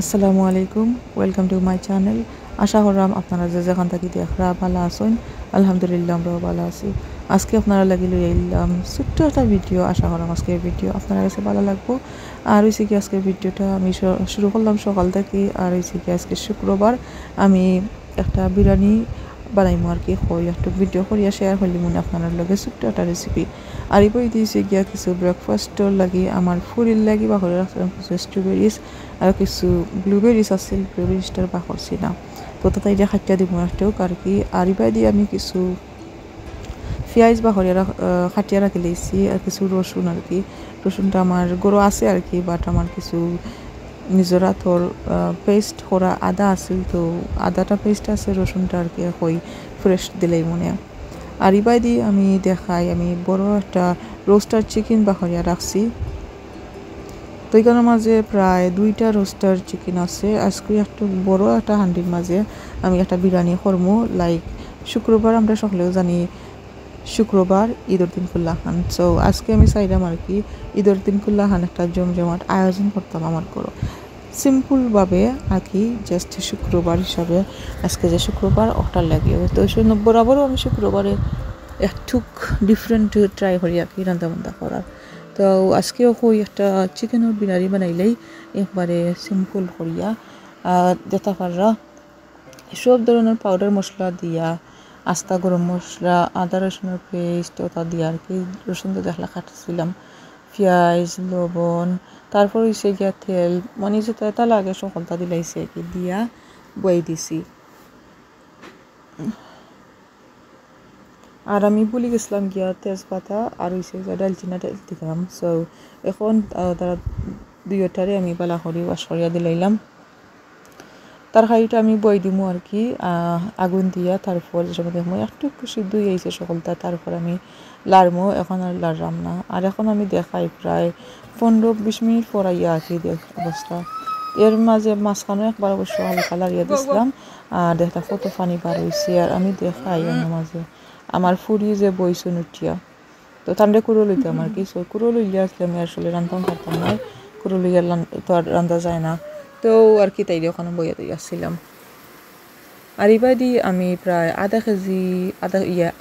আসসালামু আলাইকুম welcome to my channel আশা করলাম আপনারা যে যেখান থেকে দেখরা ভালো আছেন আলহামদুলিল্লাহ আমরাও ভালো আছি আজকে আপনারা লাগি লই আইলাম ছোট্ট একটা ভিডিও আশা করলাম আজকে ভিডিও আপনারা কাছে ভালো লাগবো আর হইছে কি আজকে ভিডিওটা আমি শুরু করলাম সকাল থেকে আর হইছে কি আজকে শুক্রবার আমি একটা বিরিয়ানি বানাইমু আর কি হই একটু ভিডিও করিয়া শেয়ার করলি মনে আপনার লগে ছোট্ট একটা রেসিপি আর এই বই দিয়েছে গিয়া কিছু ব্রেকফাস্টর লাগি আমার ফুরির লাগি বা করে রাখলাম কিছু স্ট্রবেরিজ আর কিছু ব্লুবেরিজ আছে ব্লুবেরিজটার বা করছি না তো তাই দিয়ে খাটিয়া দিব একটু আর কি আর ইবাই দিয়ে আমি কিছু পেঁয়াজ বা হরিয়া খাটিয়া রাখি লেছি আর কিছু রসুন আর কি রসুনটা আমার গরু আছে আর কি বাট আমার কিছু নিজের হাতর পেস্ট করা আদা আছিল তো আদাটা পেস্ট আছে রসুনটা আর কি হই ফ্রেশ দিলেই মনে আর ইবাই দিয়ে আমি দেখাই আমি বড় একটা রোস্টার চিকেন বা হরিয়া রাখছি তো এখানের মাঝে প্রায় 2টা রোস্টার চিকেন আছে আজকে একটু বড় একটা হান্ডির মাঝে আমি একটা বিরিয়ানি করবো লাইক শুক্রবার আমরা সকলেও জানি শুক্রবার ঈদের দিন খুল্লা খান সো আজকে আমি চাইলাম আর কি ঈদের দিন খুল্লা খান একটা জমজমাট আয়োজন করতাম আমার করো সিম্পলভাবে আর কি জাস্ট শুক্রবার হিসাবে আজকে যে শুক্রবার ওটার লাগে তো বরাবরও আমি শুক্রবারে একটু ডিফারেন্ট ট্রাই করি আর কি রান্নাবান্না করার তো আজকেও কই একটা চিকেনের বিরিয়ানি বানাইলেই একবারে সিম্পল করিয়া যেতে পাররা সব ধরনের পাউডার মশলা দিয়া আস্তা গরম মশলা আদা রসুনের পেস্ট ওটা দিয়া আর কি রসুন তো দেখলা কাটছিলাম পেঁয়াজ লবণ তারপর হইছে গিয়া তেল মানে যেটা এটা লাগে সকলটা দিলাইছে কি দিয়া বই দিছি আর আমি ভুলে গেছিলাম গিয়া তেজপাতা আর হইছে ডালচিনা দিলাম সো এখন তারা দুইটারে আমি বালা করি ওয়াশ করিয়া দিলাইলাম তরকারিটা আমি বই দিমু আর কি আগুন দিয়া তারপর যখন দেখবো একটু সিদ্ধ হয়ে গেছে সকলটা তারপর আমি লাড়মো এখন আর লাড়লাম না আর এখন আমি দেখাই প্রায় 15-20 মিনিট পর আইয়া আর কি অবস্থা এর মাঝে মাঝখানেও একবার অবশ্য হালকা লাড়িয়া দিছিলাম আর দেখা কত পানি বার হয়েছে আর আমি দেখাই আমার মাঝে আমার ফুরি যে বইসুন উঠিয়া তো ঠান্ডা কুড়ো লইতে আমার কি কুড়ো লইলে আসলে আমি আসলে রান্তাম পারতাম না কুড়ো লইয়া তো আর রান্ধা যায় না তো আর কি তাই ওখানে বইয়া দিয়ে আসছিলাম আর এবার দিয়ে আমি প্রায়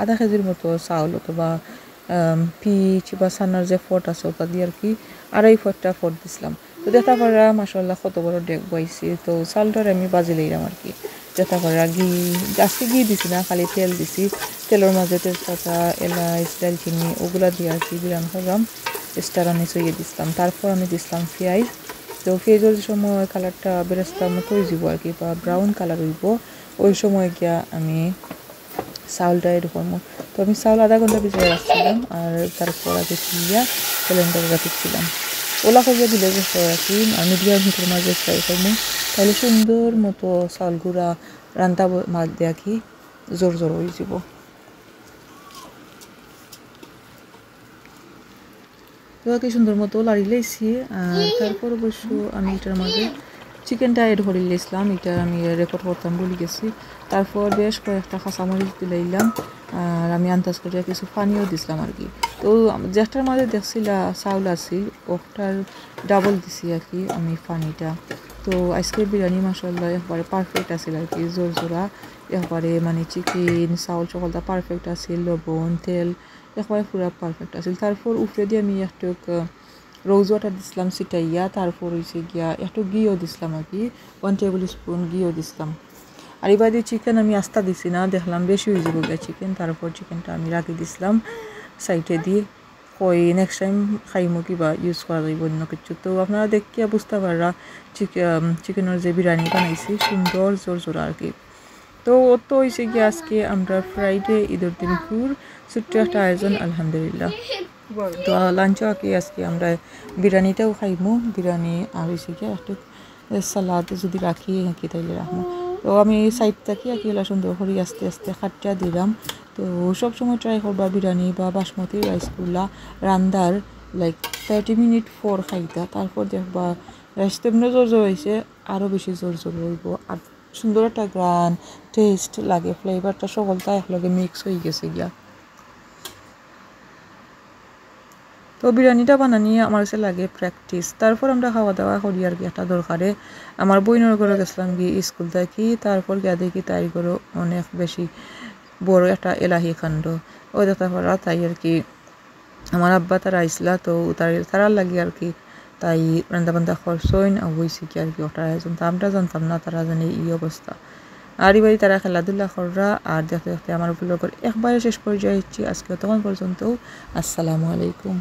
আধা কেজির মতো চাউল অথবা পিচ বা সানার যে ফট আছে ওটা দিয়ে আর কি 2.5 ফট দিছিলাম তো দেখা পারা মাসাল্লাহ কত বড় ডেক বইছি তো চাউলটার আমি বাজি লইলাম আর কি দেখা পারা আজকে ঘি দিছি না খালি তেল দিছি তেলের মাঝে তেজপাতা এলাচ দালচিনি ওগুলা দিয়ে আর কি বিরান করলাম স্টার আমি সইয়ে দিছিলাম তারপর আমি দিছিলাম পেঁয়াজ তো পেঁয়াজের সময় কালারটা বেরেস্তার মতো হয়ে যাব আর কি বা ব্রাউন কালার হইব ওই সময় গিয়া আমি চাউলটা এরকম তো আমি চাউল আধা ঘন্টা ভিজিয়ে রাখছিলাম আর তারপর আগে গিয়া সিলিন্ডার রাখিছিলাম ওলা করিয়া দিলে যে আর কি আর মিডিয়াম হিটের মাঝে ফ্রাই করবো তাহলে সুন্দর মতো চাউল গুঁড়া রান্তা মাছ দেয়া কি জোর জোর হয়ে যাব তো কি সুন্দর মতো লাড়ি লাইছি আর তারপর অবশ্য আমি এটার মাঝে চিকেনটা এড করে নিয়েছিলাম এটা আমি রেকর্ড করতাম বলে গেছি তারপর বেশ কয়েকটা কাঁচামরিচ দিলাইলাম আর আমি আন্দাজ করিয়া কিছু পানিও দিছিলাম আর কি তো যেটার মাঝে দেখছিলা চাউল আছে ওটার ডাবল দিছি আর কি আমি পানিটা তো আজকে বিরিয়ানি মাসাল্লাহ একবারে পারফেক্ট আছিল আর কি জোর জোড়া একবারে মানে চিকেন চাউল সকলটা পারফেক্ট আছিল লবণ তেল একবারে পুরা পারফেক্ট আছিল তারপর উপরে দিয়ে আমি একটু রোজ ওয়াটার দিছিলাম ছিটাইয়া তারপর হইছে গিয়া একটু ঘিও দিছিলাম আর কি 1 টেবিল স্পুন ঘিও দিছিলাম আর এবার দিয়ে চিকেন আমি আস্তা দিছি না দেখলাম বেশি হয়ে যাবো গিয়া চিকেন তারপর চিকেনটা আমি রাখি দিছিলাম সাইডে দিয়ে কই নেক্সট টাইম খাইমো কিবা ইউজ করা যাইব অন্য কিছু তো আপনারা দেখিয়া বুঝতে পাররা চিকেনের যে বিরিয়ানি বানাইছি সুন্দর জোর জোর আর কি তো তো হয়েছে গিয়ে আজকে আমরা ফ্রাইডে ঈদের দিন ছোট্ট একটা আয়োজন আলহামদুলিল্লাহ তো লাঞ্চও আজকে আমরা বিরিয়ানিটাও খাইমু বিরিয়ানি আর হয়েছে গিয়ে একটু সালাদ যদি রাখি কি তাইলে রাখবো তো আমি সাইড থাকি এলা সুন্দর করে আস্তে আস্তে খাটটা দিলাম তো সবসময় ট্রাই করবা বিরিয়ানি বা বাসমতি রাইসগুলা রান্দার লাইক 30 মিনিট পর খাইতা তারপর দেখবা রাইসটা এমনি জোর জোর হয়েছে আরও বেশি জোর জোর হইব আর সুন্দর একটা গ্রান টেস্ট লাগে ফ্লেভারটা সকলটা একলগে মিক্স হয়ে গেছে গিয়া তো বিরিয়ানিটা বানানিয়ে আমার কাছে লাগে প্র্যাকটিস। তারপর আমরা খাওয়া দাওয়া করি আর কি একটা দরকারে। আমার বইনের ঘরে গেছিলাম গিয়ে স্কুল থেকে, তারপর গিয়া দেখি তাই করে অনেক বেশি বড় একটা এলাহি কাণ্ড। ওই তারপর তাই আর কি আমার আব্বা তারা আইসলা, তো তারার লাগি আর কি তাই রান্না বান্না করছইন বইছি কি আর কি ওটা আয়োজন। তা আমরা জানতাম না তারা জানে এই অবস্থা। আর এবারে তারা খেলাধুলা কররা আর দেখতে দেখতে আমার ব্লগের একবারে শেষ পর্যায়ে হচ্ছি আজকে। তখন পর্যন্ত আসসালামু আলাইকুম।